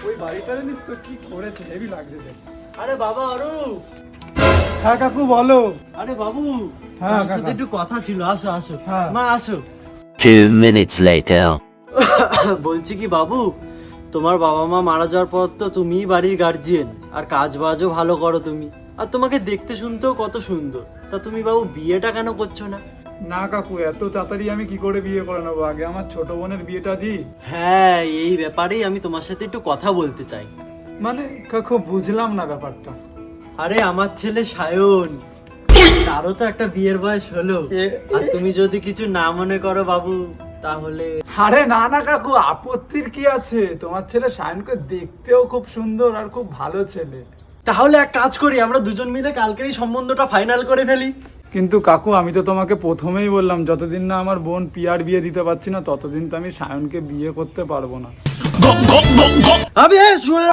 ওই বাড়িটা জানিস তো কি করেছে, হেভি লাগছে দেখ। আরে বাবা অরূপ। হ্যাঁ কাকু বলো। আরে বাবু, হ্যাঁ, তোমার সাথে কাকা। একটু কথা ছিল, আসো আসো। হ্যাঁ। মা আসো। 2 minutes later. বলছি কি বাবু, তোমার বাবা মা মারা যাওয়ার পর তো তুমিই বাড়ির গার্জিয়ান, আর কাজ বাজও ভালো করো তুমি, আর তোমাকে দেখতে শুনতেও কত সুন্দর। তা তুমি বাবু বিয়েটা কেন করছো না? না কাকু, এত তাড়াতাড়ি আমি কি করে বিয়ে করে নেবো, আগে আমার ছোট বোনের বিয়েটা দিই। হ্যাঁ, এই ব্যাপারেই আমি তোমার সাথে একটু কথা বলতে চাই। মানে কাকু বুঝলাম না ব্যাপারটা। আরে আমার ছেলে সায়ন, তারও তো একটা বিয়ের বয়স হলো, আর তুমি যদি কিছু না মনে করো বাবু তাহলে। আরে না না কাকু, আপত্তির কি আছে, তোমার ছেলে সায়নকে দেখতেও খুব সুন্দর আর খুব ভালো ছেলে। তাহলে এক কাজ করি, আমরা দুজন মিলে কালকেরই সম্বন্ধটা ফাইনাল করে ফেলি। কিন্তু কাকু আমি তো তোমাকে প্রথমেই বললাম, যতদিন না আমার বোন পিয়ার বিয়ে দিতে পারছি না ততদিন তো আমি সায়নকে বিয়ে করতে পারবো না। আবে শুনে